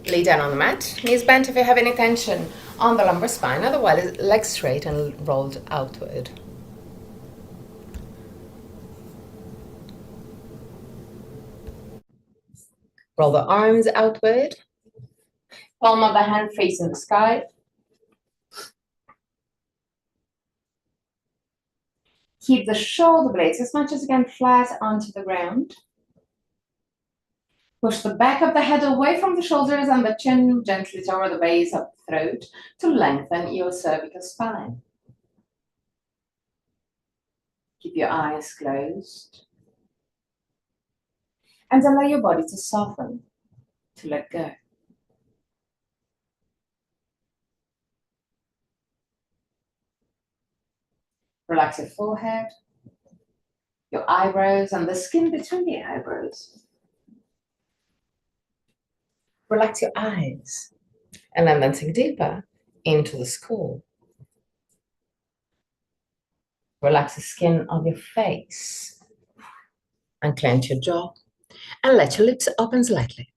Lay down on the mat, knees bent if you have any tension on the lumbar spine, otherwise legs straight and rolled outward. Roll the arms outward, palm of the hand facing the sky. Keep the shoulder blades as much as you can flat onto the ground. Push the back of the head away from the shoulders and the chin gently toward the base of the throat to lengthen your cervical spine. Keep your eyes closed. And allow your body to soften, to let go. Relax your forehead, your eyebrows, and the skin between the eyebrows. Relax your eyes, and then sink deeper into the skull. Relax the skin of your face, and clench your jaw, and let your lips open slightly.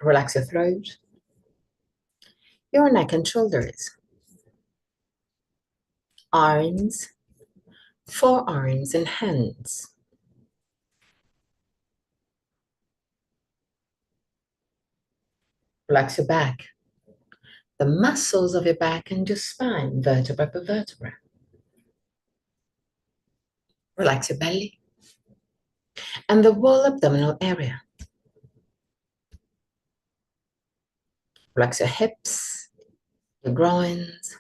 Relax your throat, your neck and shoulders, arms, forearms, and hands. Relax your back, the muscles of your back and your spine, vertebra per vertebra. Relax your belly and the whole abdominal area. Relax your hips, your groins.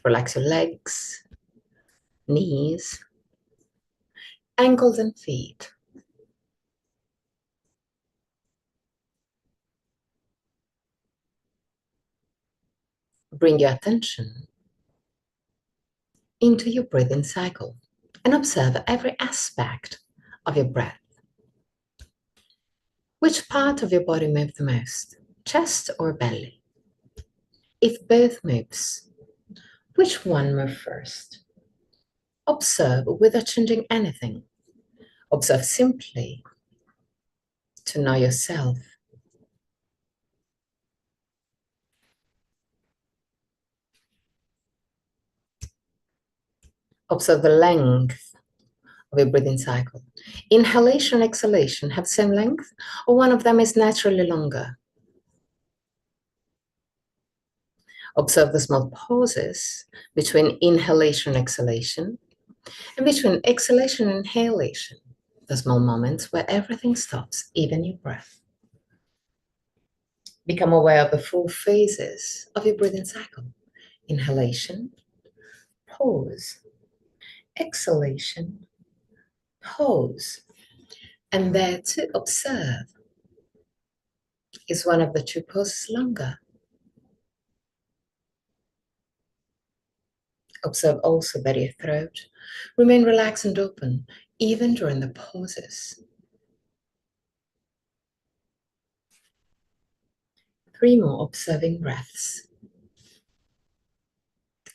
Relax your legs, knees, ankles, and feet. Bring your attention into your breathing cycle and observe every aspect of your breath. Which part of your body moves the most, chest or belly? If both moves, which one moves first? Observe without changing anything. Observe simply to know yourself. Observe the length of your breathing cycle. Inhalation and exhalation have the same length, or one of them is naturally longer. Observe the small pauses between inhalation and exhalation, and between exhalation and inhalation, the small moments where everything stops, even your breath. Become aware of the full phases of your breathing cycle. Inhalation, pause, exhalation, pause. And there to observe, is one of the two poses longer? Observe also that your throat remain relaxed and open, even during the pauses. 3 more observing breaths.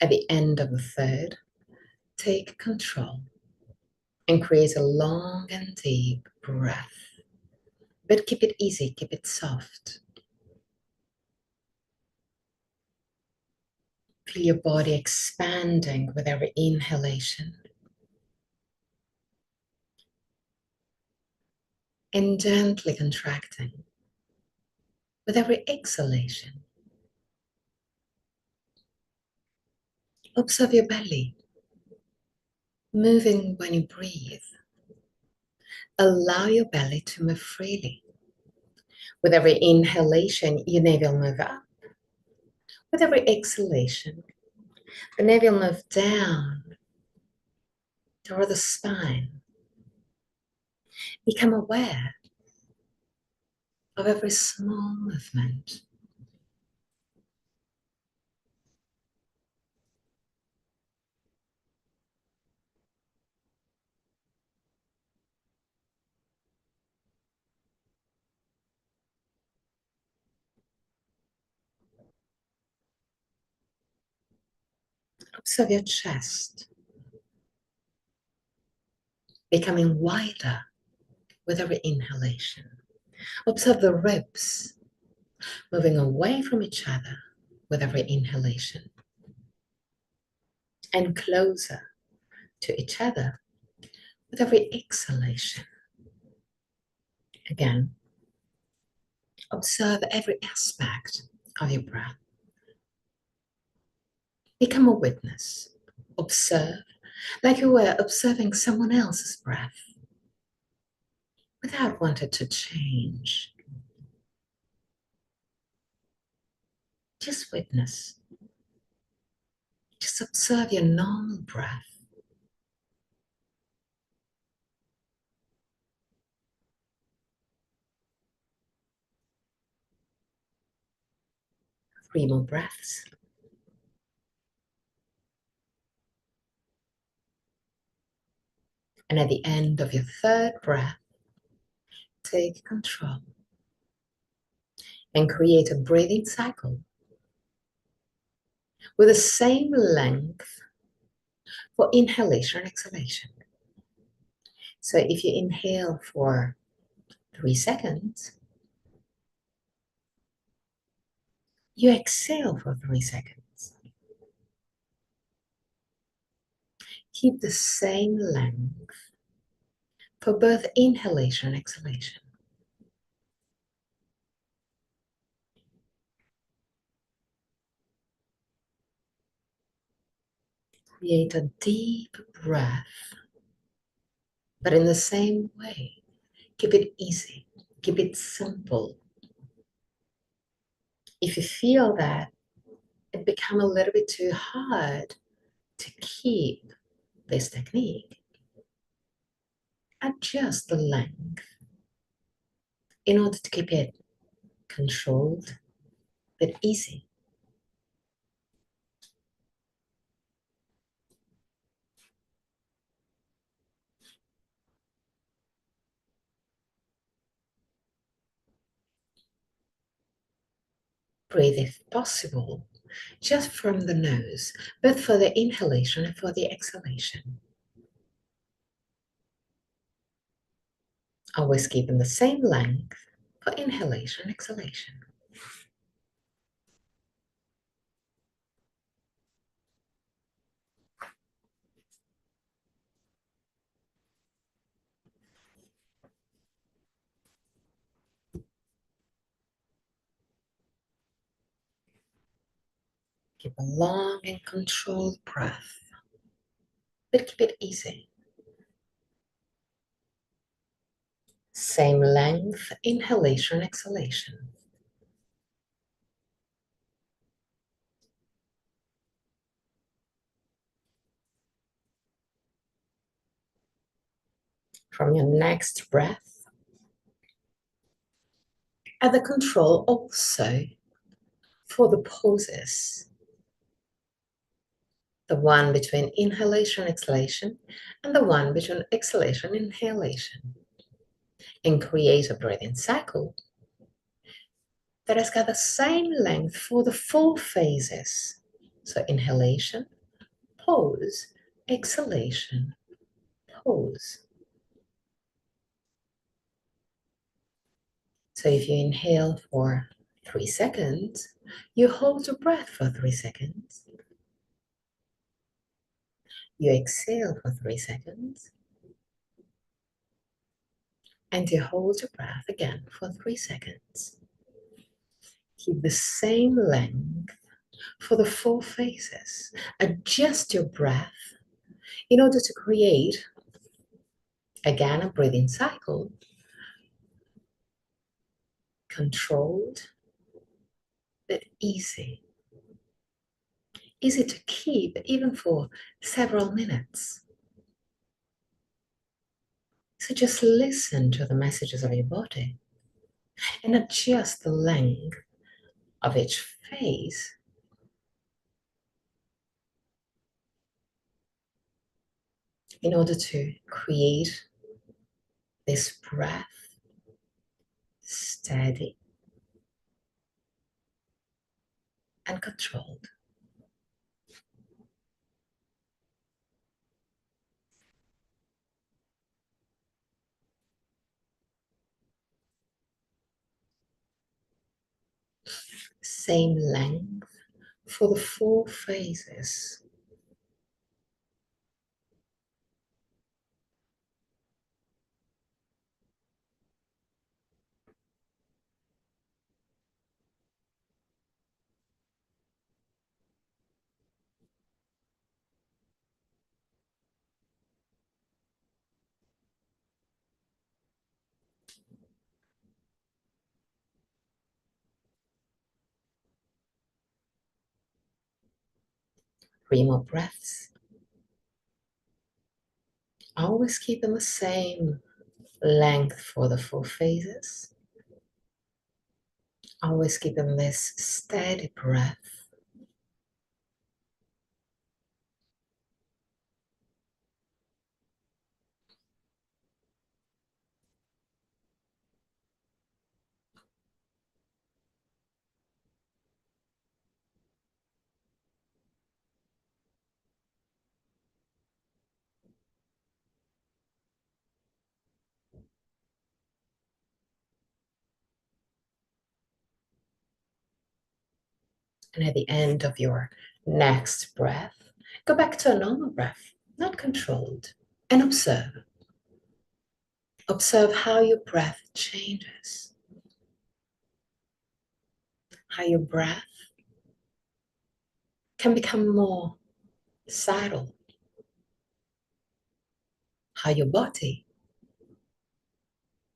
At the end of the third, take control and create a long and deep breath. But keep it easy, keep it soft. Feel your body expanding with every inhalation and gently contracting with every exhalation. Observe your belly moving when you breathe. Allow your belly to move freely. With every inhalation, your navel move up. With every exhalation, the navel move down toward the spine. Become aware of every small movement. Observe your chest. becoming wider with every inhalation. Observe the ribs moving away from each other with every inhalation and closer to each other with every exhalation. Again, observe every aspect of your breath. Become a witness. Observe like you were observing someone else's breath without wanting to change. Just witness. Just observe your normal breath. 3 more breaths. And at the end of your 3rd breath, take control and create a breathing cycle with the same length for inhalation and exhalation. So if you inhale for 3 seconds, you exhale for 3 seconds. Keep the same length for both inhalation and exhalation. Create a deep breath, but in the same way, keep it easy, keep it simple. If you feel that it become a little bit too hard to keep this technique, adjust the length in order to keep it controlled but easy. Breathe if possible, just from the nose, both for the inhalation and for the exhalation. Always keeping the same length for inhalation and exhalation. Keep a long and controlled breath, but keep it easy. Same length, inhalation, exhalation. From your next breath, add the control also for the pauses. The one between inhalation, exhalation, and the one between exhalation, inhalation. And create a breathing cycle that has got the same length for the 4 phases. So inhalation, pause, exhalation, pause. So if you inhale for 3 seconds, you hold your breath for 3 seconds. You exhale for 3 seconds. And you hold your breath again for 3 seconds. Keep the same length for the 4 phases. Adjust your breath in order to create, again, a breathing cycle, controlled but easy. Easy to keep even for several minutes. So just listen to the messages of your body and adjust the length of each phase in order to create this breath steady and controlled. same length for the 4 phases. Three more breaths. Always keeping the same length for the 4 phases. Always keeping this steady breath. And at the end of your next breath, go back to a normal breath, not controlled, and observe. Observe how your breath changes, how your breath can become more subtle, how your body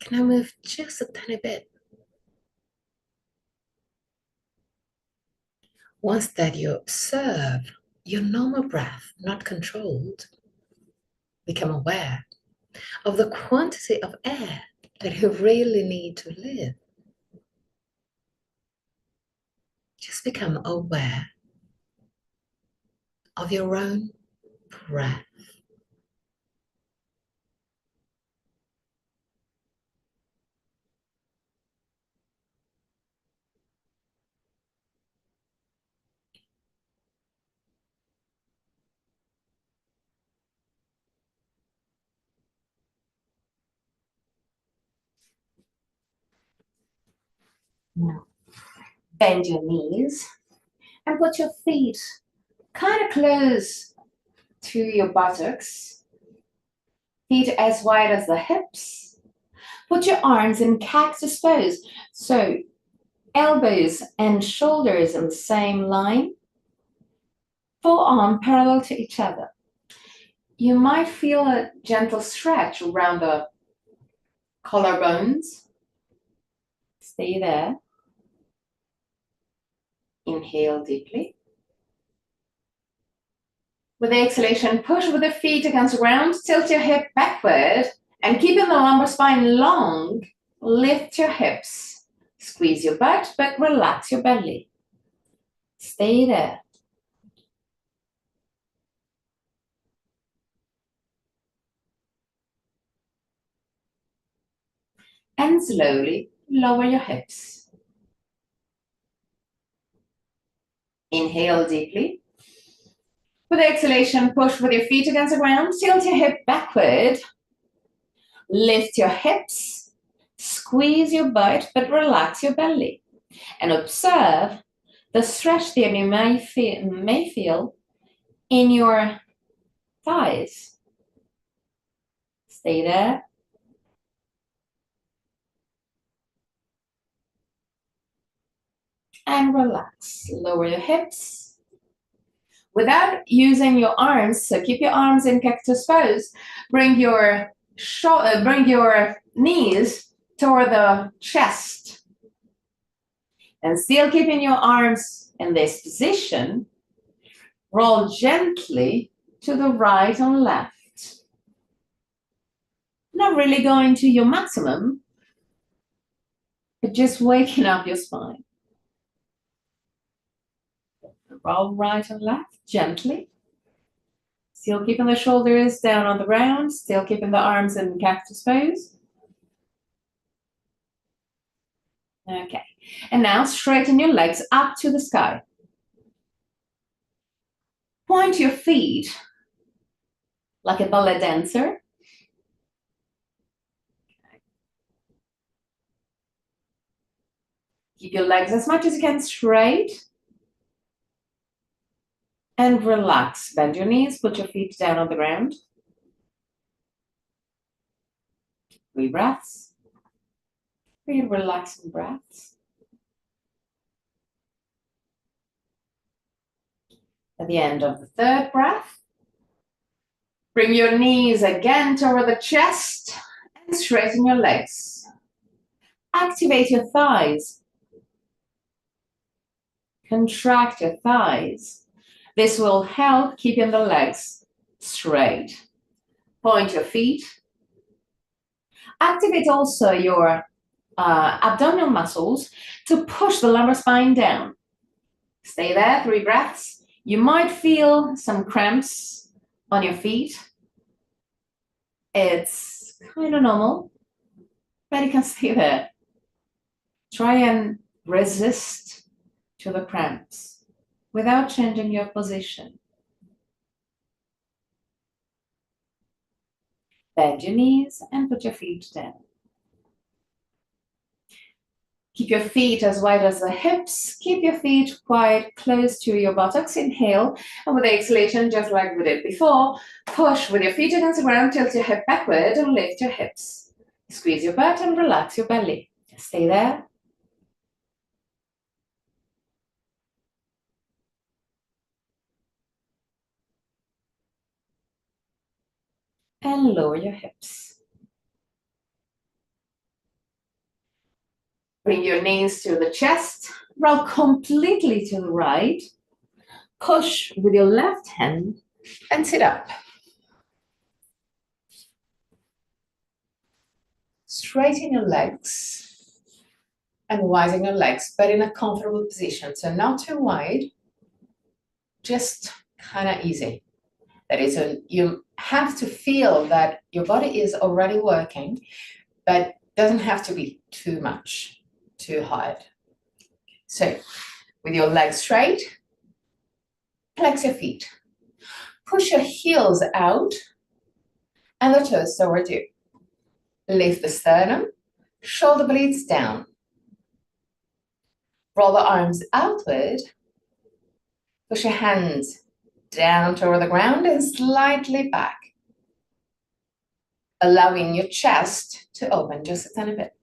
can now move just a tiny bit. Once that you observe your normal breath, not controlled, become aware of the quantity of air that you really need to live. Just become aware of your own breath. Now, bend your knees and put your feet kind of close to your buttocks, feet as wide as the hips. Put your arms in cactus pose, so elbows and shoulders in the same line, forearm parallel to each other. You might feel a gentle stretch around the collarbones. Stay there. Inhale deeply. With the exhalation, push with the feet against the ground, tilt your hip backward, and keeping the lumbar spine long, lift your hips. Squeeze your butt, but relax your belly. Stay there. And slowly lower your hips. Inhale deeply. With the exhalation, push with your feet against the ground, tilt your hip backward, lift your hips, squeeze your butt, but relax your belly. And observe the stretch that you may feel in your thighs. Stay there. And relax. Lower your hips. Without using your arms, so keep your arms in cactus pose. Bring your knees toward the chest. And still keeping your arms in this position, roll gently to the right and left. Not really going to your maximum, but just waking up your spine. Roll right and left gently. Still keeping the shoulders down on the ground, still keeping the arms in cactus pose. Okay, and now straighten your legs up to the sky. Point your feet like a ballet dancer. Keep your legs as much as you can straight. And relax. Bend your knees, put your feet down on the ground. 3 breaths. 3 relaxing breaths. At the end of the 3rd breath, bring your knees again toward the chest and straighten your legs. Activate your thighs. Contract your thighs. This will help keeping the legs straight. Point your feet. Activate also your abdominal muscles to push the lumbar spine down. Stay there, 3 breaths. You might feel some cramps on your feet. It's kind of normal, but you can stay there. Try and resist to the cramps without changing your position. Bend your knees and put your feet down. Keep your feet as wide as the hips. Keep your feet quite close to your buttocks. Inhale, and with the exhalation, just like we did before, push with your feet against the ground, tilt your hip backward and lift your hips. Squeeze your butt and relax your belly. Stay there. And lower your hips. Bring your knees to the chest. Roll completely to the right. Push with your left hand and sit up. Straighten your legs and widen your legs, but in a comfortable position. So not too wide, just kind of easy. That is, you have to feel that your body is already working, but doesn't have to be too much, too hard. So with your legs straight, flex your feet. Push your heels out and the toes toward you. Lift the sternum, shoulder blades down. Roll the arms outward. Push your hands down toward the ground and slightly back, allowing your chest to open just a tiny bit.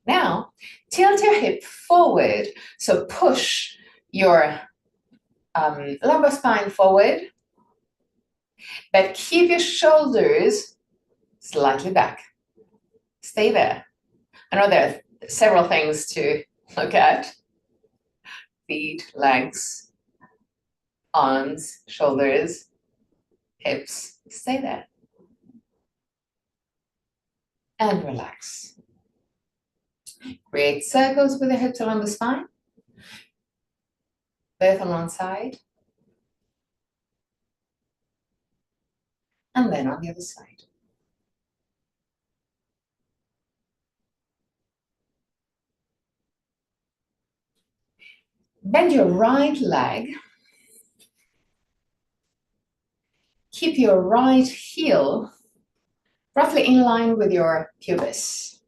Now, tilt your hip forward. So push your lumbar spine forward, but keep your shoulders slightly back. Stay there. I know there are several things to look at. Feet, legs, arms, shoulders, hips. Stay there. And relax. Create circles with the hips along the spine. Both on one side. And then on the other side. Bend your right leg. Keep your right heel roughly in line with your pubis.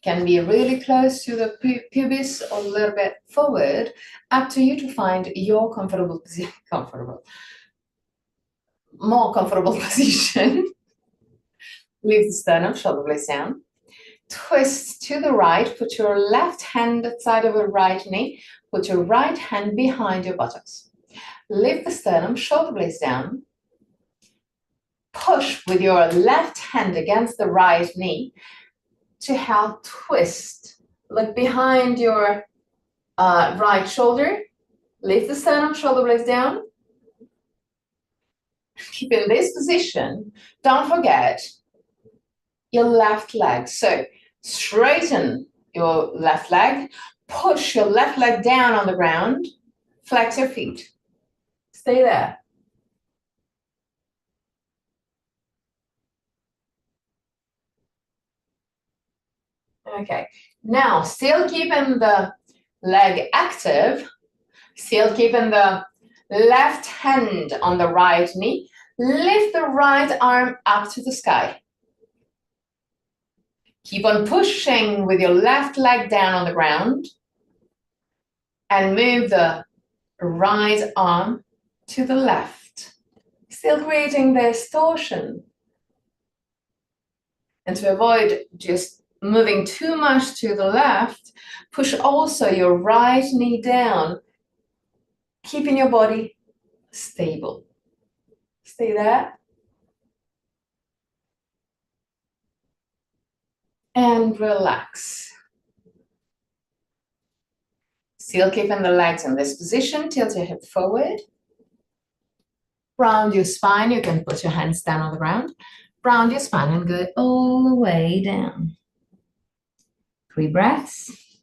Can be really close to the pubis or a little bit forward, up to you to find your more comfortable position. Leave the sternum, shoulder blades down. Twist to the right, put your left hand at the side of your right knee, put your right hand behind your buttocks. Lift the sternum, shoulder blades down. Push with your left hand against the right knee to help twist. Look behind your right shoulder. Lift the sternum, shoulder blades down. Keep in this position. Don't forget your left leg. So straighten your left leg. Push your left leg down on the ground. Flex your feet. Stay there. Okay, now still keeping the leg active, still keeping the left hand on the right knee, lift the right arm up to the sky. Keep on pushing with your left leg down on the ground and move the right arm to the left, still creating this torsion. And to avoid just moving too much to the left, push also your right knee down, keeping your body stable. Stay there. And relax. Still keeping the legs in this position, tilt your hip forward. Round your spine, you can put your hands down on the ground. Round your spine and go all the way down. 3 breaths.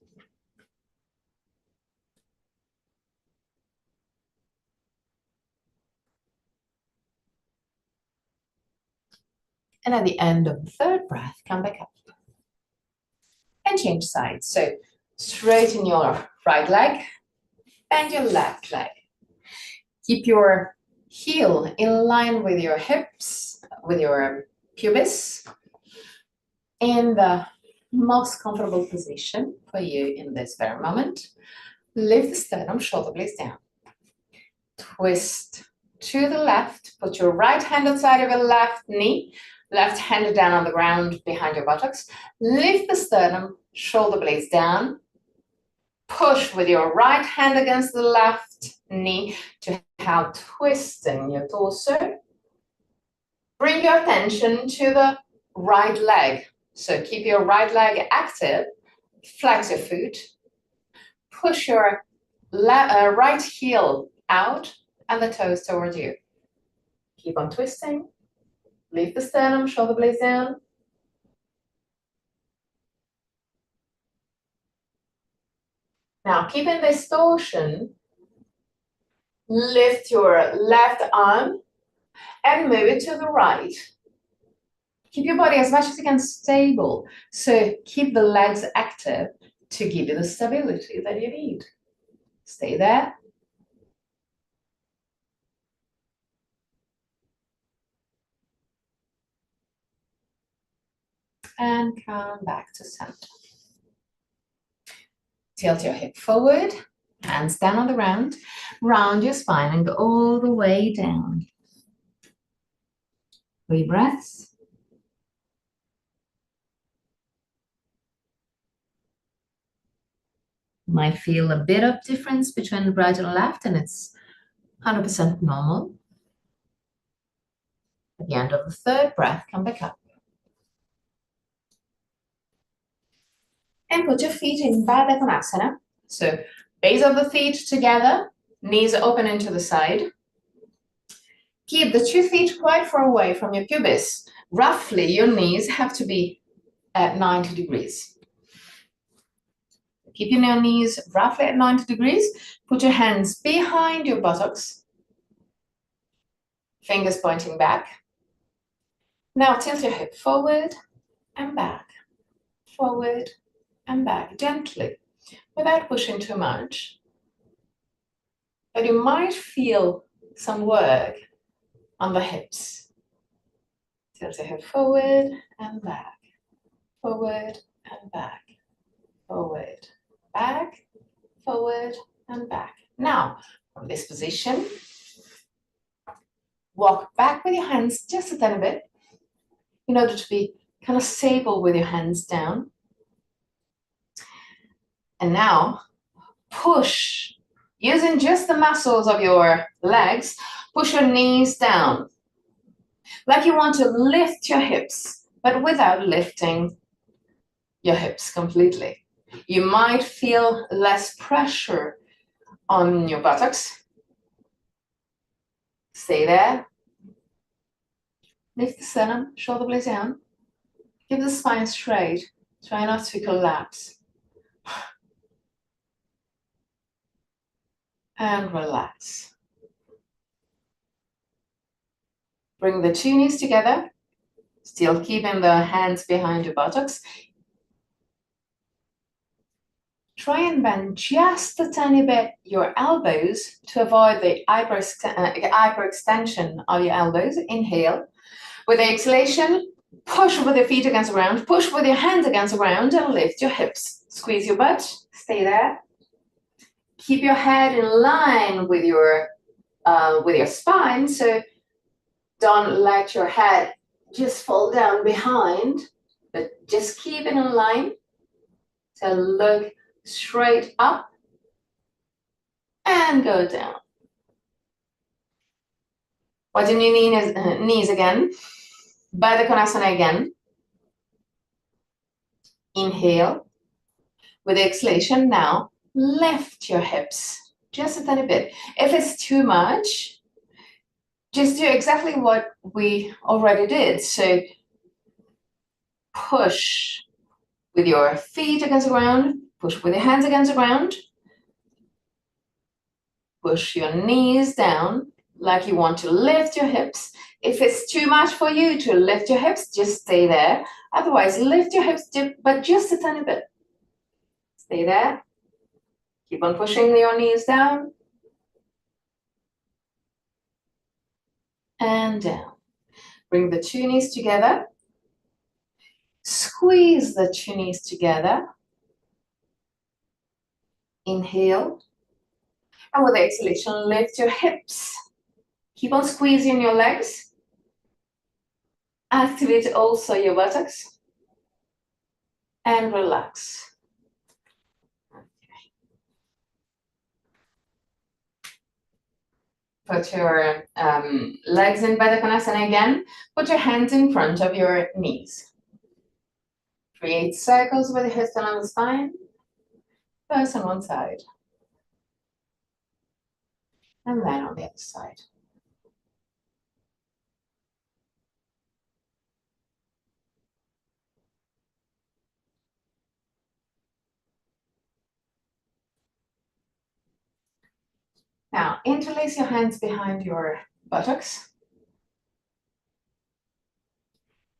And at the end of the 3rd breath, come back up. And change sides. So straighten your right leg and your left leg. Keep your heel in line with your hips, with your pubis, in the most comfortable position for you in this very moment. Lift the sternum, shoulder blades down. Twist to the left. Put your right hand outside of your left knee. Left hand down on the ground behind your buttocks. Lift the sternum, shoulder blades down. Push with your right hand against the left knee to help twisting your torso. Bring your attention to the right leg. So keep your right leg active. Flex your foot. Push your right heel out and the toes towards you. Keep on twisting. Lift the sternum, shoulder blades down. Now, keeping this torsion, lift your left arm and move it to the right. Keep your body as much as you can stable. So keep the legs active to give you the stability that you need. Stay there. And come back to center. Tilt your hip forward, hands down on the ground, round your spine and go all the way down. 3 breaths. You might feel a bit of difference between right and left, and it's 100% normal. At the end of the 3rd breath, come back up. And put your feet in Baddha Konasana. So base of the feet together, knees open into the side. Keep the 2 feet quite far away from your pubis. Roughly, your knees have to be at 90 degrees. Keeping your knees roughly at 90 degrees. Put your hands behind your buttocks. Fingers pointing back. Now tilt your hip forward and back. Forward and back, gently, without pushing too much. But you might feel some work on the hips. Tilt your head forward and back, forward and back, forward, back, forward and back. Now, from this position, walk back with your hands just a tiny bit in order to be kind of stable with your hands down. And now, push, using just the muscles of your legs, push your knees down. Like you want to lift your hips, but without lifting your hips completely. You might feel less pressure on your buttocks. Stay there. Lift the sternum, shoulder blades down. Keep the spine straight. Try not to collapse. And relax. Bring the 2 knees together, still keeping the hands behind your buttocks. Try and bend just a tiny bit your elbows to avoid the hyperextension of your elbows. Inhale. With the exhalation, Push with your feet against the ground, push with your hands against the ground, and lift your hips. Squeeze your butt, stay there. Keep your head in line with your spine, so don't let your head just fall down behind, but just keep it in line. So look straight up and go down. Widen your knees again. Baddha Konasana again. Inhale. With the exhalation now, lift your hips just a tiny bit. If it's too much, just do exactly what we already did. So push with your feet against the ground, push with your hands against the ground, push your knees down like you want to lift your hips. If it's too much for you to lift your hips, just stay there. Otherwise, lift your hips, but just a tiny bit. Stay there. Keep on pushing your knees down. And down. Bring the two knees together. Squeeze the two knees together. Inhale. And with the exhalation, lift your hips. Keep on squeezing your legs. Activate also your buttocks. And relax. Put your legs in Baddha Konasana again. Put your hands in front of your knees. Create circles with your hips along the spine. First on one side. And then on the other side. Now, interlace your hands behind your buttocks.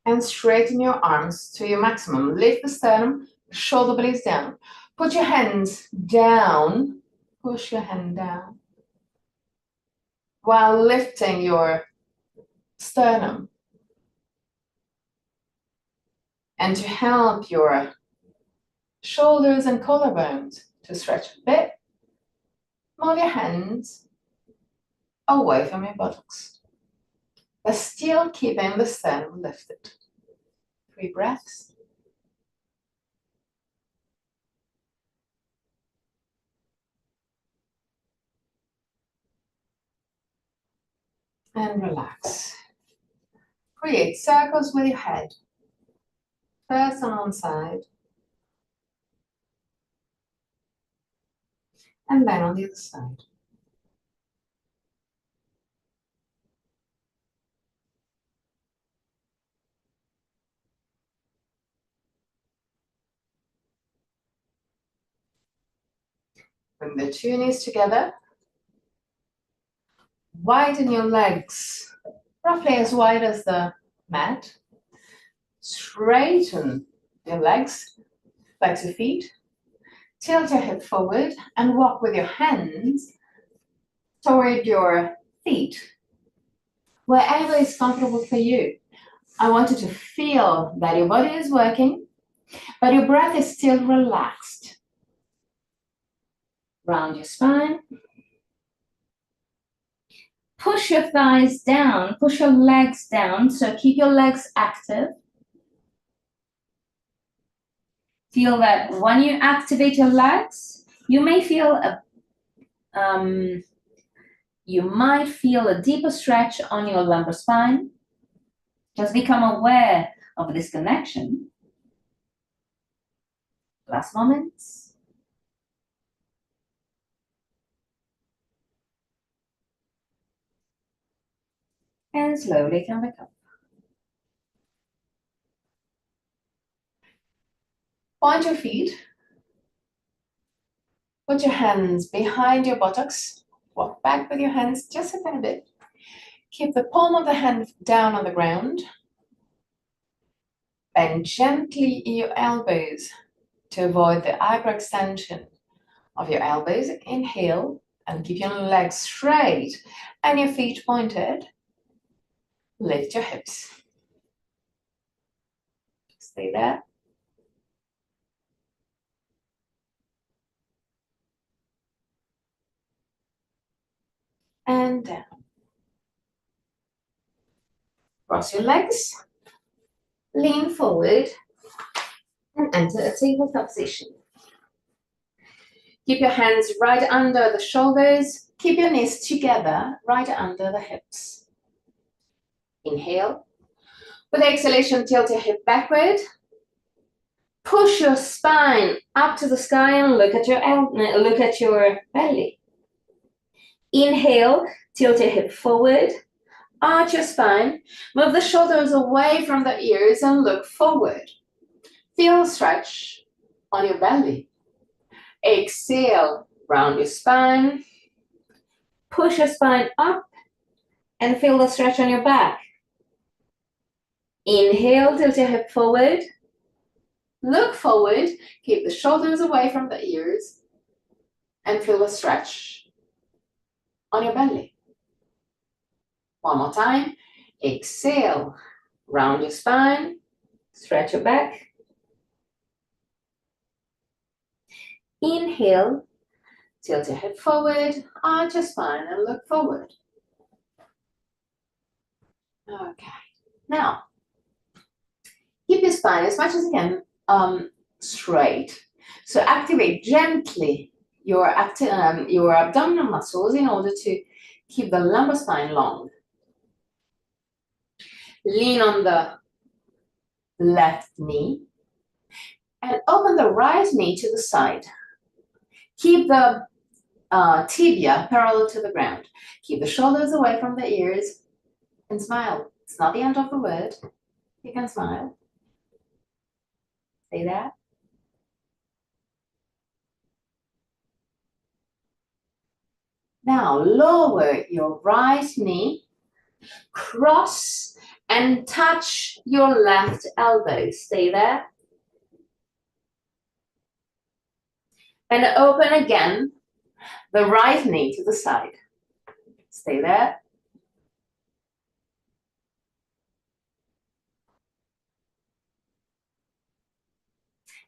And straighten your arms to your maximum. Lift the sternum, shoulder blades down. Put your hands down, push your hand down, while lifting your sternum. And to help your shoulders and collarbones to stretch a bit, move your hands away from your buttocks, but still keeping the sternum lifted. 3 breaths. And relax. Create circles with your head. First on one side. And then on the other side. Bring the two knees together. Widen your legs, roughly as wide as the mat. Straighten your legs, flex your feet. Tilt your hip forward and walk with your hands toward your feet, wherever is comfortable for you. I want you to feel that your body is working, but your breath is still relaxed. Round your spine. Push your thighs down, push your legs down, so keep your legs active. Feel that when you activate your legs, you may feel you might feel a deeper stretch on your lumbar spine. Just become aware of this connection. Last moments. And slowly come back up. Point your feet. Put your hands behind your buttocks. Walk back with your hands just a tiny bit. Keep the palm of the hand down on the ground. Bend gently your elbows to avoid the hyperextension of your elbows. Inhale and keep your legs straight and your feet pointed. Lift your hips. Stay there. And down. Cross your legs. Lean forward and enter a tabletop position. Keep your hands right under the shoulders. Keep your knees together, right under the hips. Inhale. With exhalation, tilt your hip backward. Push your spine up to the sky and look at your belly. Inhale, tilt your hip forward. Arch your spine. Move the shoulders away from the ears and look forward. Feel stretch on your belly. Exhale, round your spine. Push your spine up and feel the stretch on your back. Inhale, tilt your hip forward. Look forward, keep the shoulders away from the ears and feel the stretch on your belly. One more time. Exhale, round your spine, stretch your back. Inhale, tilt your hip forward, arch your spine and look forward. Okay, now keep your spine as much as you can straight. So activate gently your abdominal muscles in order to keep the lumbar spine long. Lean on the left knee and open the right knee to the side. Keep the tibia parallel to the ground. Keep the shoulders away from the ears and smile. It's not the end of the word. You can smile. Say that. Now lower your right knee, cross and touch your left elbow. Stay there. And open again the right knee to the side. Stay there.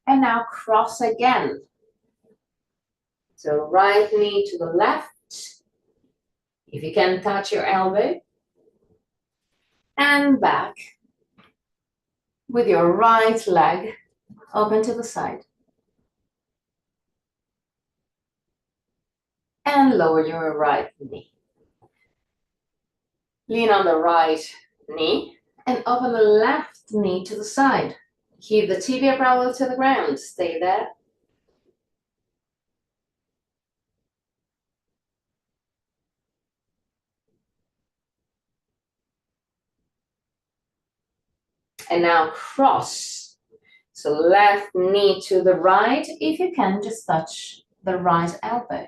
And now cross again. So right knee to the left. If you can touch your elbow. And back with your right leg open to the side. And lower your right knee. Lean on the right knee and open the left knee to the side. Keep the tibia parallel to the ground. Stay there. And now cross. So left knee to the right. If you can, just touch the right elbow.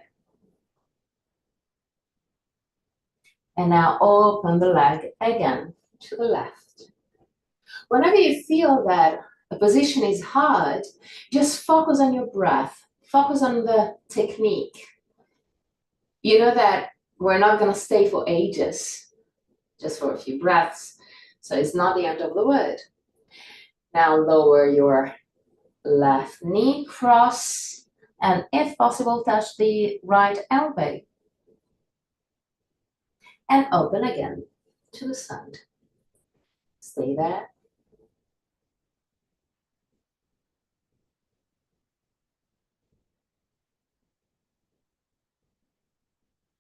And now open the leg again to the left. Whenever you feel that a position is hard, just focus on your breath. Focus on the technique. You know that we're not going to stay for ages, just for a few breaths. So it's not the end of the word. Now lower your left knee, cross, and if possible, touch the right elbow. And open again to the side. Stay there.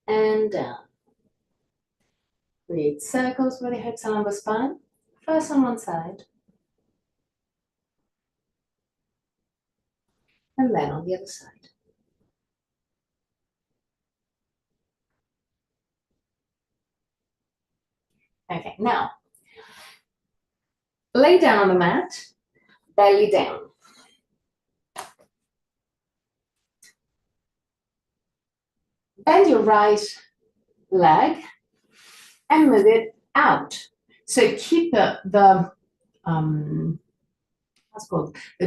And down. Create circles with the hips along the spine. First on one side. And then on the other side. Okay, now lay down on the mat, belly down. Bend your right leg and move it out. So keep the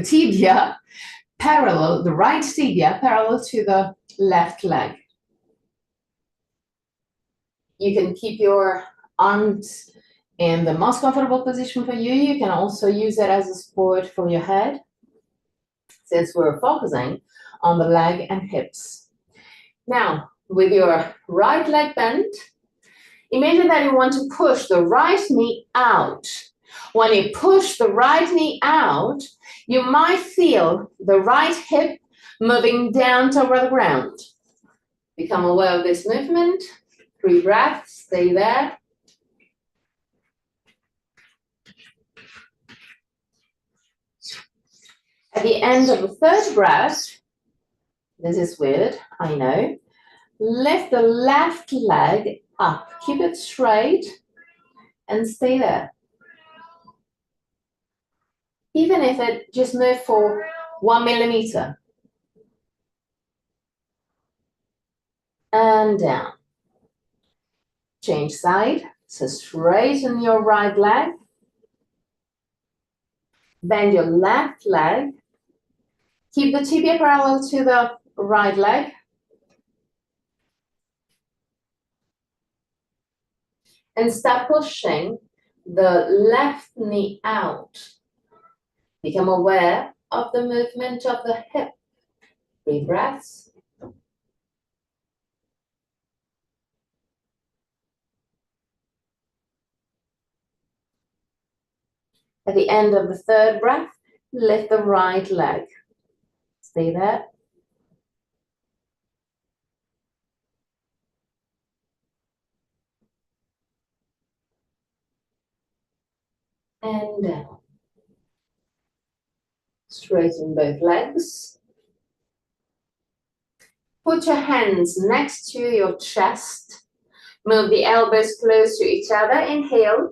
tibia parallel, the right tibia parallel to the left leg. You can keep your arms In the most comfortable position for you, you can also use it as a support for your head, since we're focusing on the leg and hips. Now, with your right leg bent, imagine that you want to push the right knee out. When you push the right knee out, you might feel the right hip moving down toward the ground. Become aware of this movement. 3 breaths, stay there. At the end of the 3rd breath, this is weird, I know, lift the left leg up. Keep it straight and stay there. Even if it just moved for 1 millimeter. And down. Change side. So straighten your right leg. Bend your left leg. Keep the tibia parallel to the right leg. And start pushing the left knee out. Become aware of the movement of the hip. 3 breaths. At the end of the 3rd breath, lift the right leg. Stay there. And down. Straighten both legs. Put your hands next to your chest. Move the elbows close to each other. Inhale.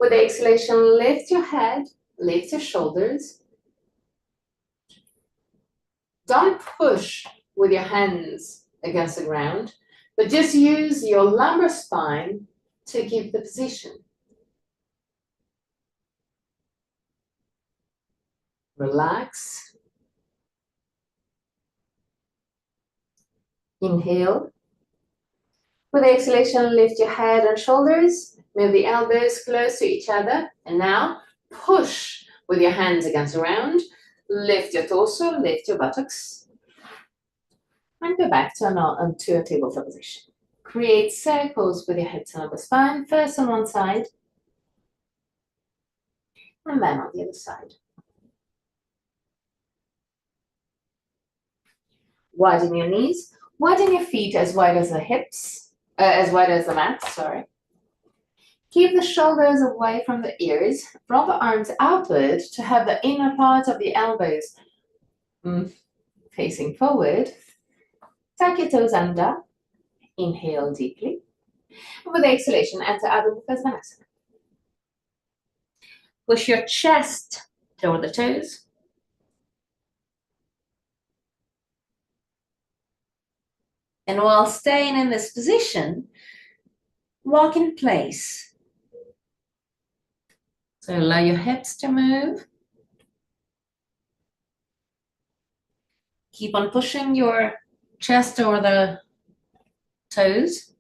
With the exhalation, lift your head, lift your shoulders. Don't push with your hands against the ground, but just use your lumbar spine to keep the position. Relax. Inhale. With the exhalation, lift your head and shoulders. Move the elbows close to each other. And now push with your hands against the ground. Lift your torso, lift your buttocks. And go back to a tabletop position. Create circles with your hips and upper spine. First on one side. And then on the other side. Widen your knees. Widen your feet as wide as the hips. As wide as the mat, sorry. Keep the shoulders away from the ears. Draw the arms outward to have the inner part of the elbows facing forward. Tuck your toes under. Inhale deeply. And with the exhalation, enter Adho Mukha Svanasana. Push your chest toward the toes. And while staying in this position, walk in place. So allow your hips to move. Keep on pushing your chest or the toes.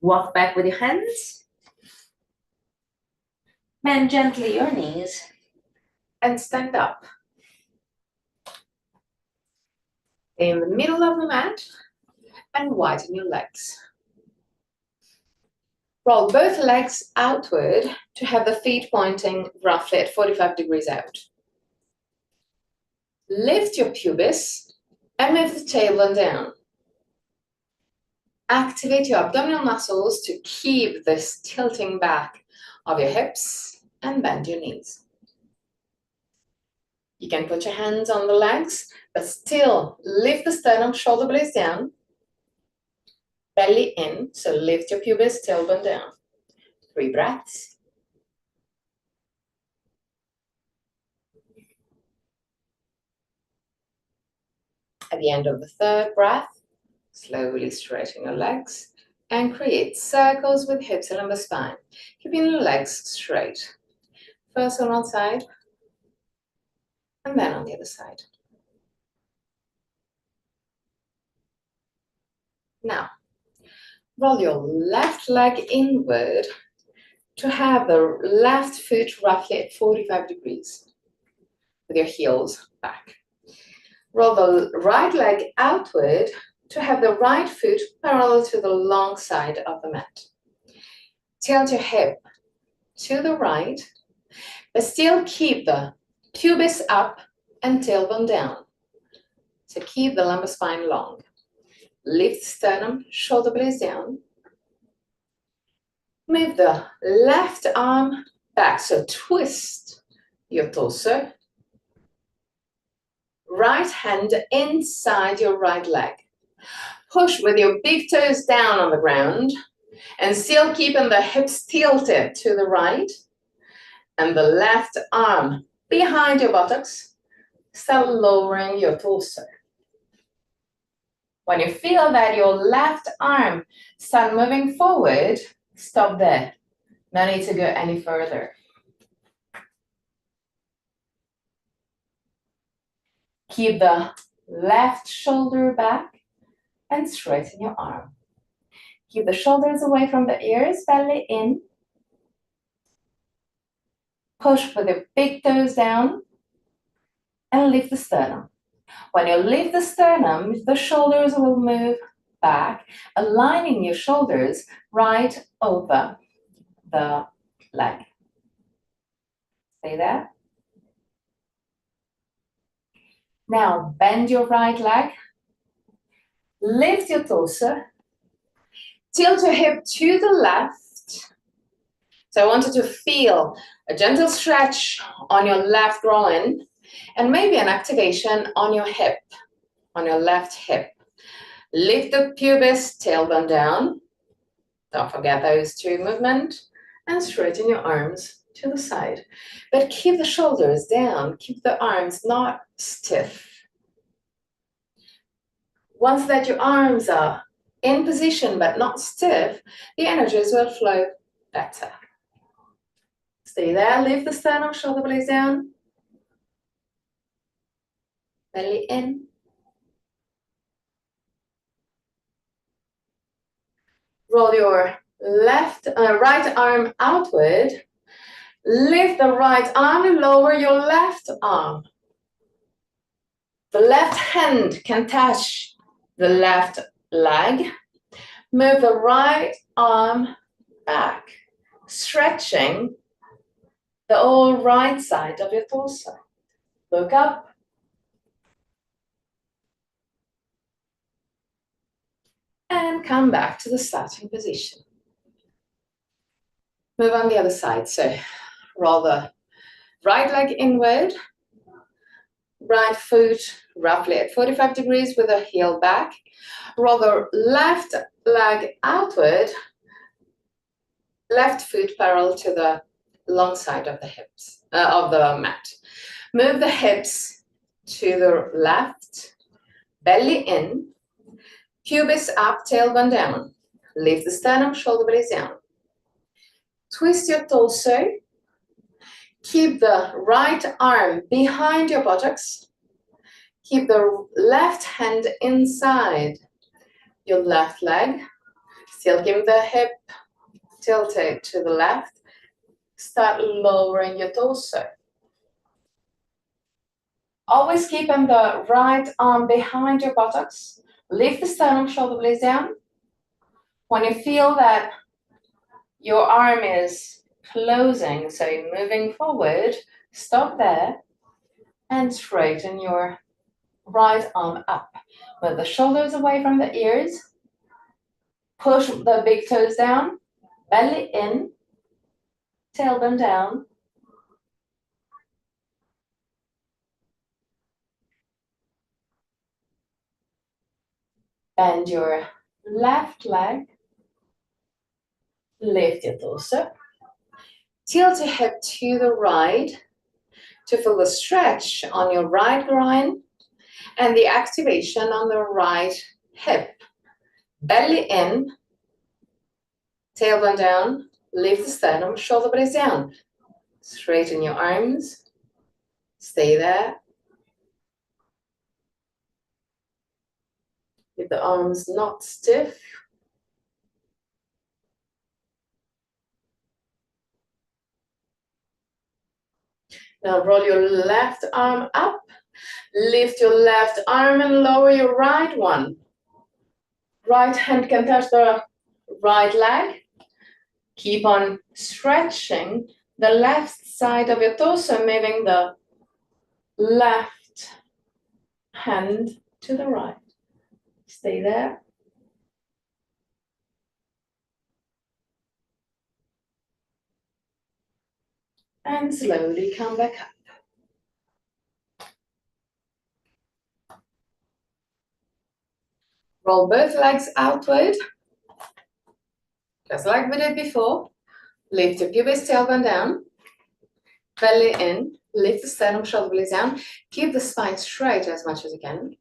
Walk back with your hands. Bend gently your knees and stand up. In the middle of the mat and widen your legs. Roll both legs outward to have the feet pointing roughly at 45 degrees out. Lift your pubis and move the tailbone down. Activate your abdominal muscles to keep this tilting back of your hips and bend your knees. You can put your hands on the legs, but still lift the sternum, shoulder blades down, belly in, so lift your pubis, tailbone down. 3 breaths. At the end of the 3rd breath, slowly straighten your legs and create circles with hips and lumbar spine, keeping the legs straight. First on one side, And then on the other side. Now, roll your left leg inward to have the left foot roughly at 45 degrees with your heels back. Roll the right leg outward to have the right foot parallel to the long side of the mat. Tilt your hip to the right, but still keep the pubis up and tailbone down. So keep the lumbar spine long. Lift sternum, shoulder blades down. Move the left arm back, so twist your torso. Right hand inside your right leg. Push with your big toes down on the ground and still keeping the hips tilted to the right and the left arm behind your buttocks. Start lowering your torso. When you feel that your left arm start moving forward, stop there. No need to go any further. Keep the left shoulder back and straighten your arm. Keep the shoulders away from the ears, belly in. Push with your big toes down and lift the sternum. When you lift the sternum, the shoulders will move back, aligning your shoulders right over the leg. Stay there. Now bend your right leg, lift your torso, tilt your hip to the left. So I want you to feel a gentle stretch on your left groin and maybe an activation on your hip, on your left hip. Lift the pubis, tailbone down. Don't forget those two movements. And straighten your arms to the side. But keep the shoulders down. Keep the arms not stiff. Once that your arms are in position but not stiff, the energies will flow better. Stay there. Lift the sternum, shoulder blades down. Belly in. Roll your right arm outward. Lift the right arm and lower your left arm. The left hand can touch the left leg. Move the right arm back, stretching the whole right side of your torso. Look up. And come back to the starting position. Move on the other side. So roll the right leg inward, right foot roughly at 45 degrees with the heel back. Roll the left leg outward, left foot parallel to the long side of the hips, of the mat. Move the hips to the left, belly in, pubis up, tailbone down. Lift the sternum, shoulder blades down. Twist your torso. Keep the right arm behind your buttocks. Keep the left hand inside your left leg. Still keep the hip tilted to the left. Start lowering your torso. Always keeping the right arm behind your buttocks. Lift the sternum, shoulder blades down. When you feel that your arm is closing, so you're moving forward, stop there and straighten your right arm up. Move the shoulders away from the ears. Push the big toes down, belly in, tailbone down. Bend your left leg. Lift your torso. Tilt your hip to the right to feel the stretch on your right groin and the activation on the right hip. Belly in, tailbone down, lift the sternum, shoulder blades down. Straighten your arms. Stay there. Keep the arms not stiff. Now roll your left arm up. Lift your left arm and lower your right one. Right hand can touch the right leg. Keep on stretching the left side of your torso, moving the left hand to the right. Stay there. And slowly come back up. Roll both legs outward, just like we did before. Lift your pubis, tailbone down, belly in, lift the sternum, shoulder blades down. Keep the spine straight as much as you can,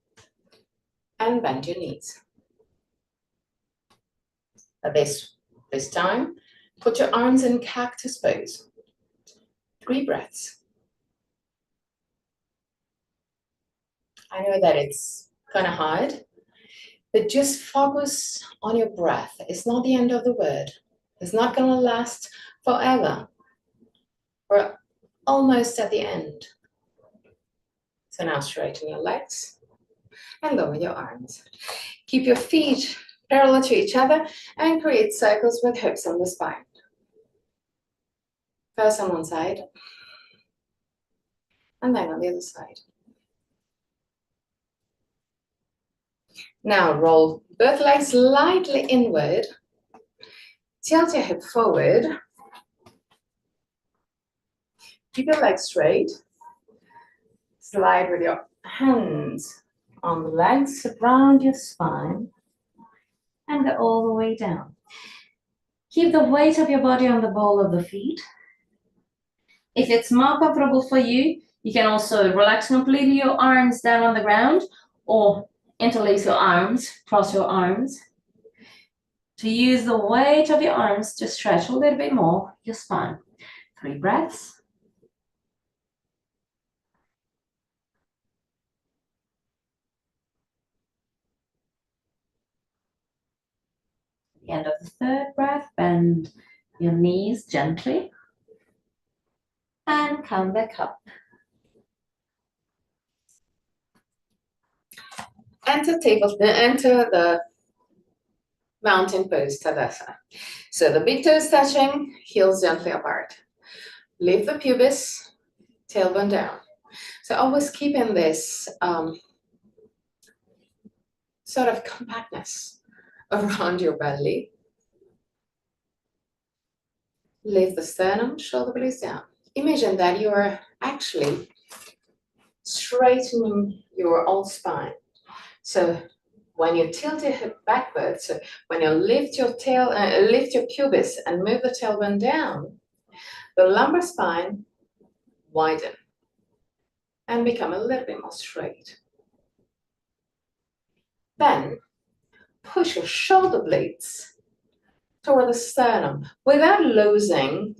and bend your knees. At this time, put your arms in cactus pose. 3 breaths. I know that it's kind of hard, but just focus on your breath. It's not the end of the word. It's not going to last forever. We're almost at the end. So now straighten your legs and lower your arms. Keep your feet parallel to each other and create circles with hips on the spine. First on one side, and then on the other side. Now roll both legs slightly inward. Tilt your hip forward. Keep your legs straight. Slide with your hands on the legs around your spine and go all the way down. Keep the weight of your body on the ball of the feet. If it's more comfortable for you, you can also relax completely your arms down on the ground or interlace your arms, cross your arms. To use the weight of your arms to stretch a little bit more your spine. 3 breaths. At the end of the 3rd breath, bend your knees gently and come back up. Enter the mountain pose, Tadasana. So the big toes touching, heels gently apart. Lift the pubis, tailbone down. So always keeping this sort of compactness around your belly. Lift the sternum, shoulder blades down. Imagine that you are actually straightening your whole spine. So when you tilt your hip backwards, so when you lift your pubis and move the tailbone down, the lumbar spine widen and become a little bit more straight. Then push your shoulder blades toward the sternum without losing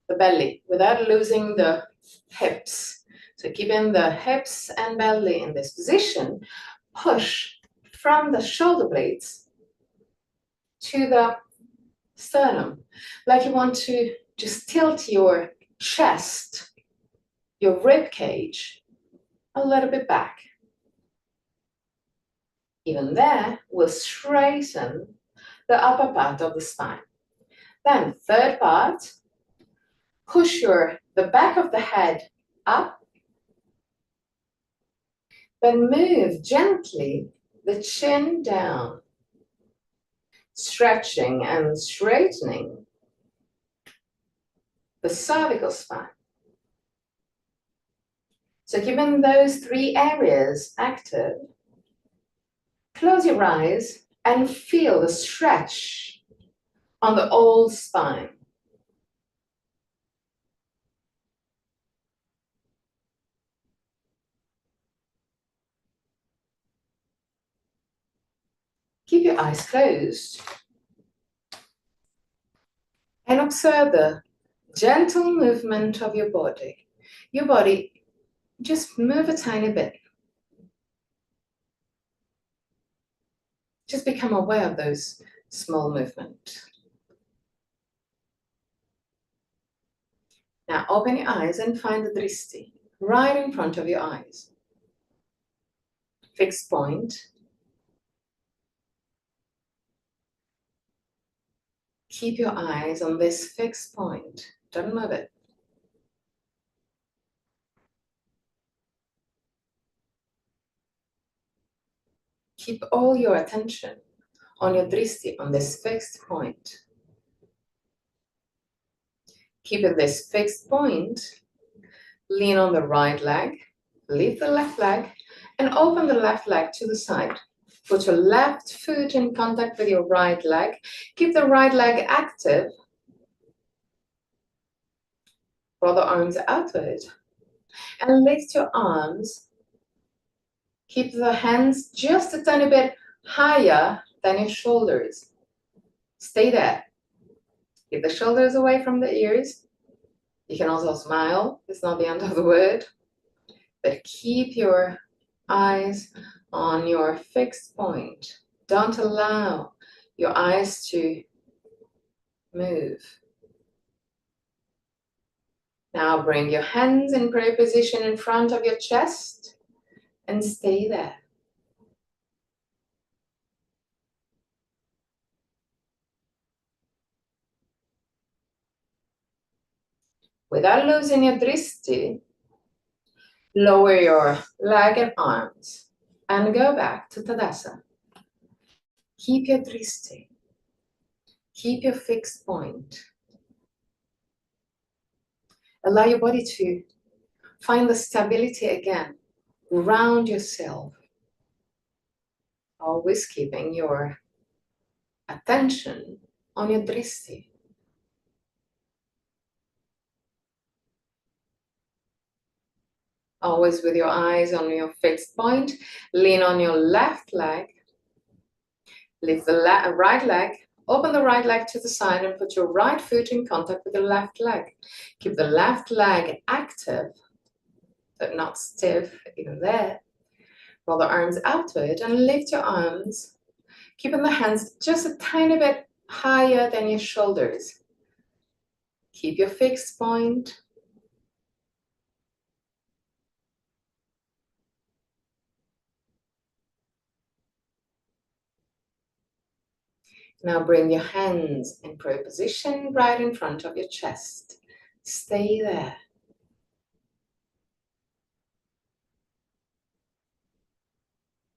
the belly, without losing the hips. So keeping the hips and belly in this position, push from the shoulder blades to the sternum, like you want to just tilt your chest, your rib cage, a little bit back. Even there, we'll straighten the upper part of the spine. Then 3rd part, push the back of the head up, then move gently the chin down, stretching and straightening the cervical spine. So keeping those 3 areas active, close your eyes and feel the stretch on the whole spine. Keep your eyes closed and observe the gentle movement of your body. Your body, just move a tiny bit. Just become aware of those small movements. Now open your eyes and find the drishti right in front of your eyes. Fixed point. Keep your eyes on this fixed point. Don't move it. Keep all your attention on your drishti, on this fixed point. Keep it this fixed point. Lean on the right leg, lift the left leg, and open the left leg to the side. Put your left foot in contact with your right leg. Keep the right leg active. Roll the arms outward and lift your arms. Keep the hands just a tiny bit higher than your shoulders. Stay there. Keep the shoulders away from the ears. You can also smile. It's not the end of the word. But keep your eyes on your fixed point. Don't allow your eyes to move. Now bring your hands in prayer position in front of your chest and stay there. Without losing your drishti, lower your leg and arms and go back to Tadasana. Keep your drishti. Keep your fixed point. Allow your body to find the stability again. Ground yourself. Always keeping your attention on your drishti. Always with your eyes on your fixed point. Lean on your left leg. Lift the right leg. Open the right leg to the side and put your right foot in contact with the left leg. Keep the left leg active, but not stiff even there. Roll the arms outward and lift your arms, keeping the hands just a tiny bit higher than your shoulders. Keep your fixed point. Now bring your hands in prayer position right in front of your chest. Stay there.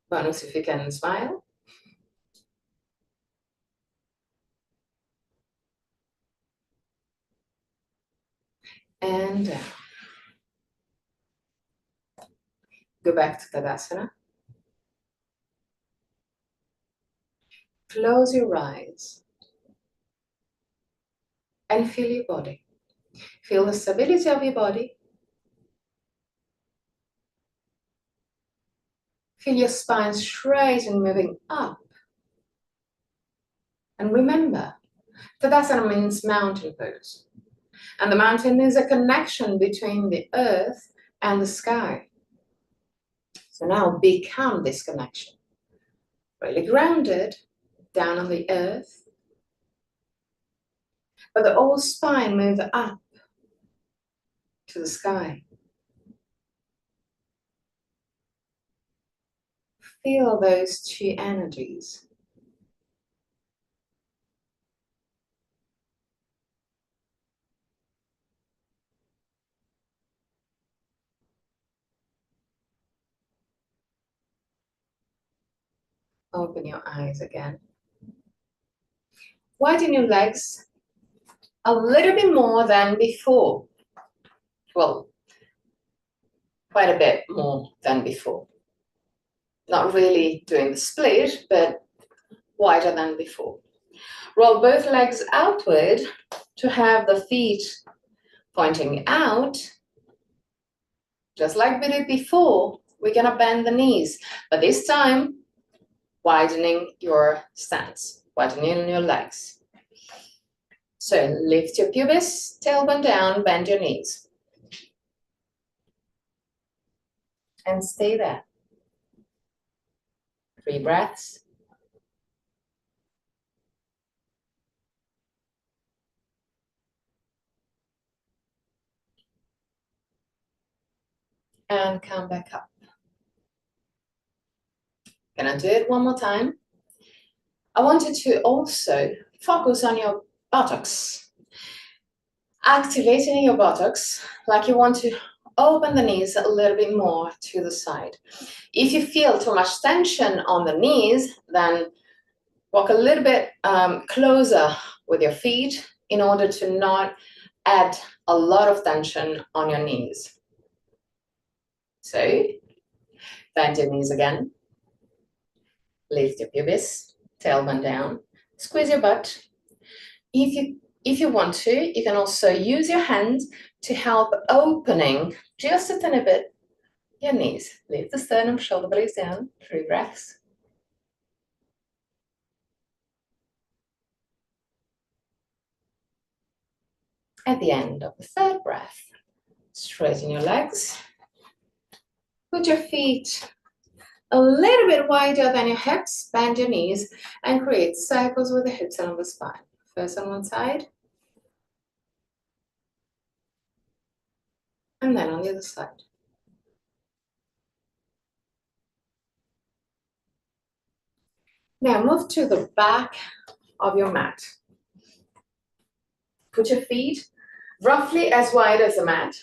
Bonus if you can smile. And down. Go back to Tadasana. Close your eyes and feel your body. Feel the stability of your body. Feel your spine straight and moving up. And remember, Tadasana means mountain pose. And the mountain is a connection between the earth and the sky. So now become this connection. Really grounded down on the earth. But the whole spine moves up to the sky. Feel those two energies. Open your eyes again. Widen your legs a little bit more than before. Well, quite a bit more than before. Not really doing the split, but wider than before. Roll both legs outward to have the feet pointing out. Just like we did before, we're gonna bend the knees, but this time, widening your stance, widening your legs. So lift your pubis, tailbone down, bend your knees. And stay there. 3 breaths. and come back up. Gonna do it one more time. I want you to also focus on your buttocks. Activating your buttocks like you want to open the knees a little bit more to the side. If you feel too much tension on the knees, then walk a little bit closer with your feet in order to not add a lot of tension on your knees. So, bend your knees again. Lift your pelvis, tailbone down. Squeeze your butt. If you want to, you can also use your hands to help opening just a tiny bit your knees. Lift the sternum, shoulder blades down. 3 breaths. At the end of the 3rd breath, straighten your legs. Put your feet a little bit wider than your hips. Bend your knees and create circles with the hips along the spine. First on one side, and then on the other side. Now move to the back of your mat. Put your feet roughly as wide as the mat.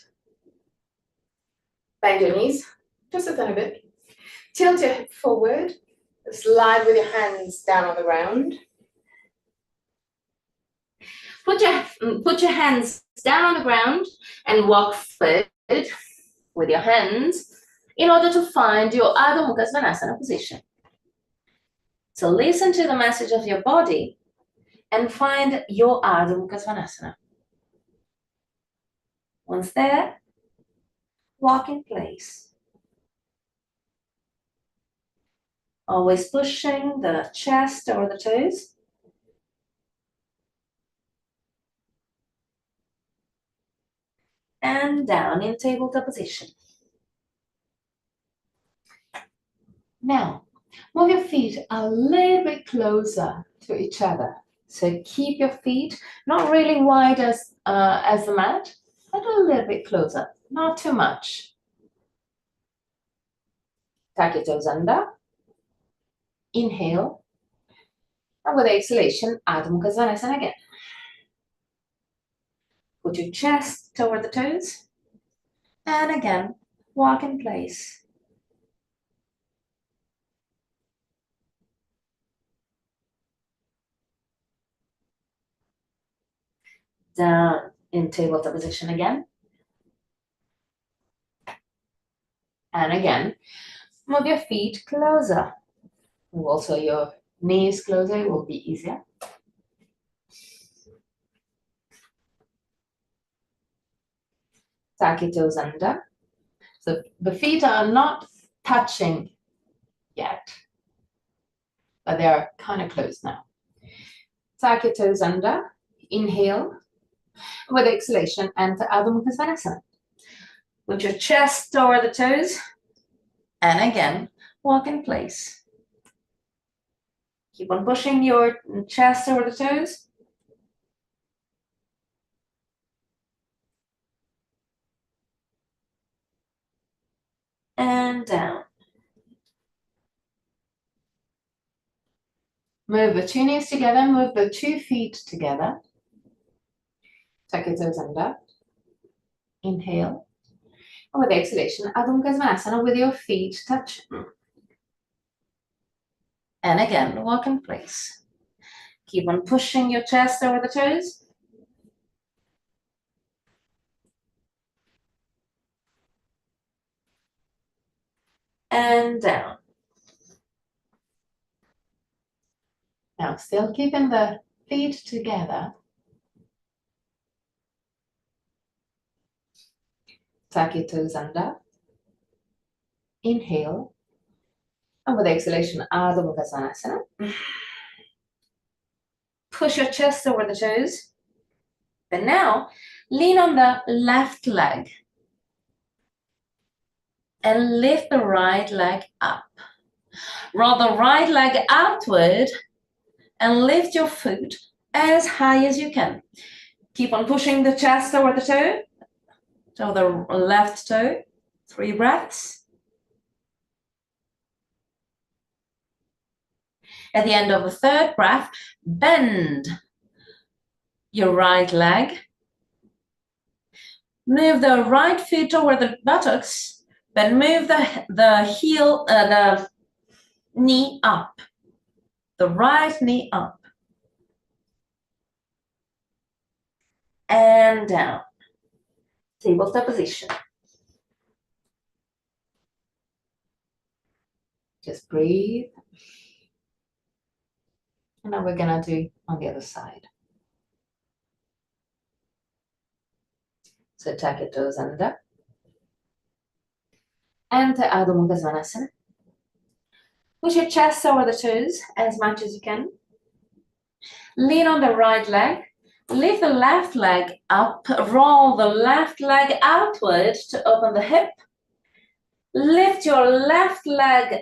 Bend your knees just a tiny bit. Tilt your hip forward. Slide with your hands down on the ground. Put your hands down on the ground and walk forward with your hands in order to find your Adho Mukha Svanasana position. So listen to the message of your body and find your Adho Mukha Svanasana. Once there, walk in place. Always pushing the chest over the toes. And down in tabletop position. Now, move your feet a little bit closer to each other. So keep your feet not really wide as the mat, but a little bit closer, not too much. Tuck your toes under. Inhale. And with exhalation, Adho Mukha Svanasana again. Put your chest toward the toes. And again, walk in place. Down in tabletop position again. And again, move your feet closer. Also, your knees closer, it will be easier. Tuck your toes under. So the feet are not touching yet, but they are kind of close now. Tuck your toes under. Inhale. With exhalation, enter Adho Mukha Svanasana. Put your chest toward the toes. And again, walk in place. Keep on pushing your chest over the toes. And down. Move the 2 knees together, move the 2 feet together. Tuck your toes under. Inhale. And with exhalation, Adho Mukha Svanasana with your feet touching. And again, walk in place. Keep on pushing your chest over the toes. And down. Now, still keeping the feet together. Tuck your toes under. Inhale. And with exhalation, Adho Mukha Svanasana. Push your chest over the toes. Then now, lean on the left leg. And lift the right leg up. Roll the right leg outward and lift your foot as high as you can. Keep on pushing the chest over the toe, so the left toe. 3 breaths. At the end of the third breath, bend your right leg. Move the right foot toward the buttocks, but move the knee up. The right knee up. And down. Tabletop position. Just breathe. And now we're gonna do on the other side. So tuck your toes under. Enter Adho Mukha Svanasana. Push your chest over the toes as much as you can. Lean on the right leg. Lift the left leg up. Roll the left leg outward to open the hip. Lift your left leg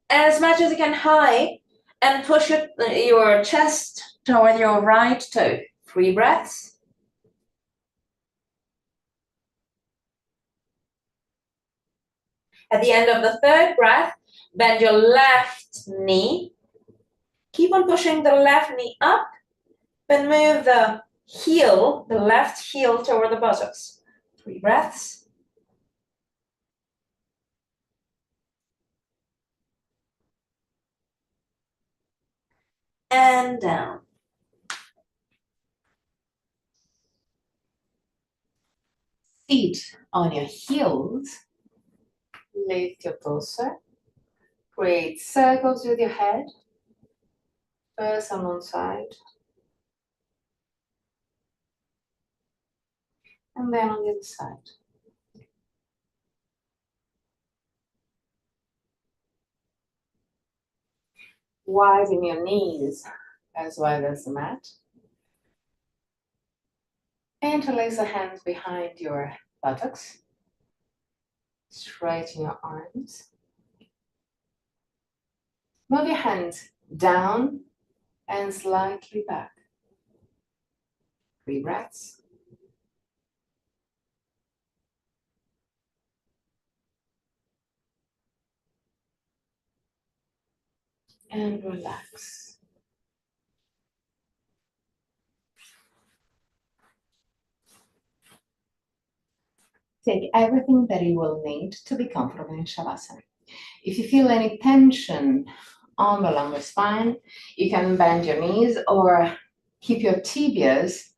as much as you can high and push your chest toward your right toe. 3 breaths. At the end of the third breath, bend your left knee. Keep on pushing the left knee up, but move the heel, the left heel toward the buttocks. 3 breaths. And down. Feet on your heels. Lift your torso. Create circles with your head. First on one side. And then on the other side. Widen your knees as wide as the mat. Interlace the hands behind your buttocks. Straighten your arms. Move your hands down and slightly back. 3 breaths. And relax. Take everything that you will need to be comfortable in Shavasana. If you feel any tension on the lumbar spine, you can bend your knees or keep your tibias,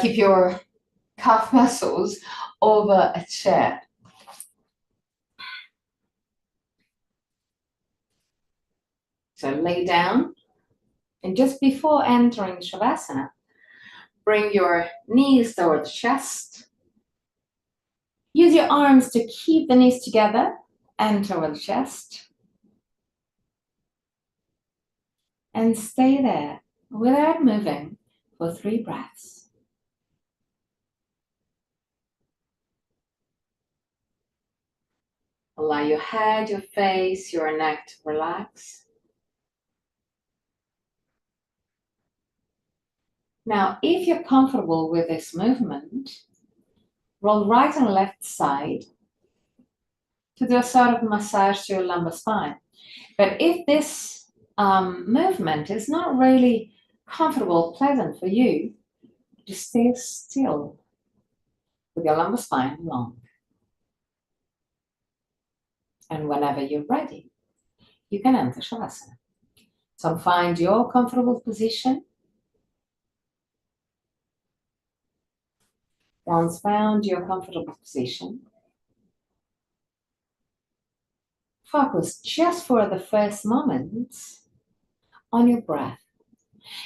keep your calf muscles over a chair. So lay down, and just before entering Shavasana, bring your knees toward the chest. Use your arms to keep the knees together and toward the chest. And stay there without moving for 3 breaths. Allow your head, your face, your neck to relax. Now, if you're comfortable with this movement, roll right and left side to do a sort of massage to your lumbar spine. But if this movement is not really comfortable, pleasant for you, just stay still with your lumbar spine long. And whenever you're ready, you can enter Shavasana. So find your comfortable position. Once found your comfortable position, focus just for the first moments on your breath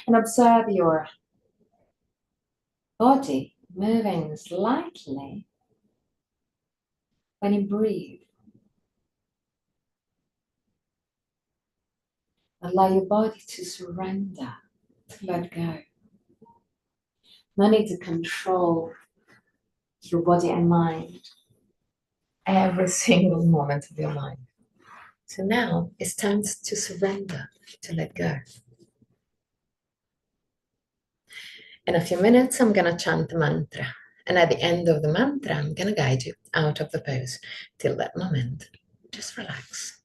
and observe your body moving slightly when you breathe. Allow your body to surrender, to let go. No need to control your body and mind every single moment of your life. So now it's time to surrender, to let go. In a few minutes, I'm going to chant the mantra. And at the end of the mantra, I'm going to guide you out of the pose. Till that moment, just relax.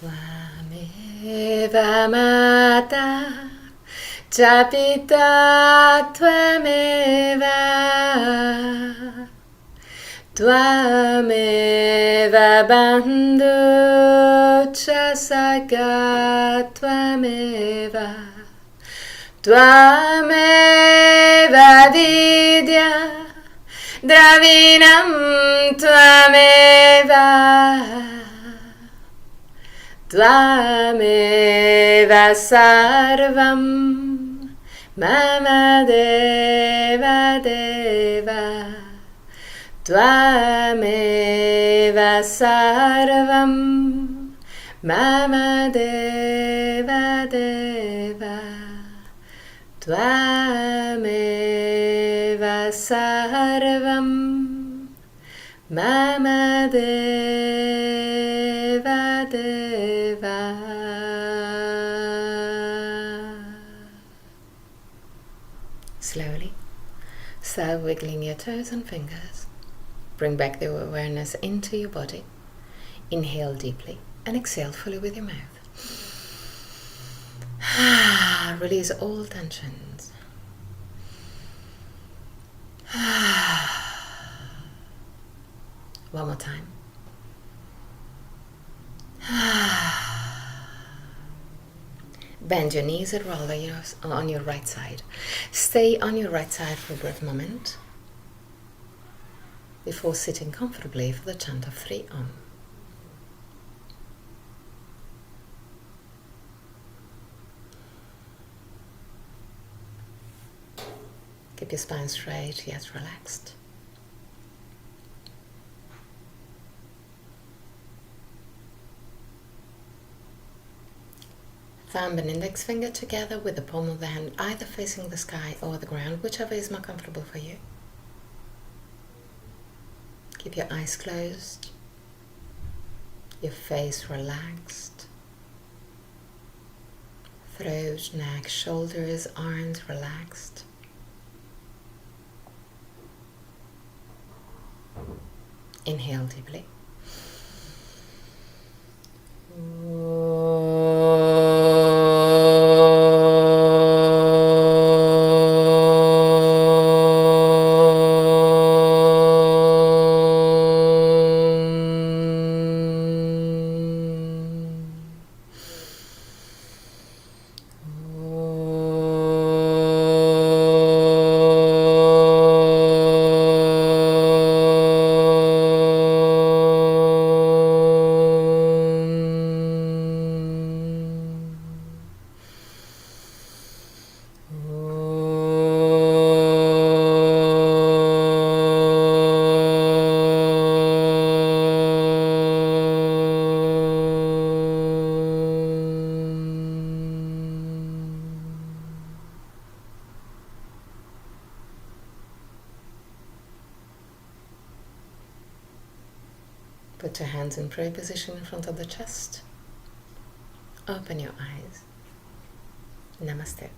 Tvameva Mata Chapita Tvameva Tvameva Bandhu Chasaka Tvameva Tvameva Vidya Dravinam Tvameva Tvameva Sarvam Mama Deva Deva Tvameva Sarvam Mama Deva Deva Tvameva Sarvam Mama Deva Deva. Slowly start wiggling your toes and fingers. Bring back the awareness into your body. Inhale deeply and exhale fully with your mouth. Release all tensions. One more time. Bend your knees and roll on your right side. Stay on your right side for a brief moment before sitting comfortably for the chant of 3 Om. Keep your spine straight yet relaxed. Thumb and index finger together with the palm of the hand either facing the sky or the ground, whichever is more comfortable for you. Keep your eyes closed, your face relaxed, throat, neck, shoulders, arms relaxed. Inhale deeply. Put your hands in prayer position in front of the chest. Open your eyes. Namaste.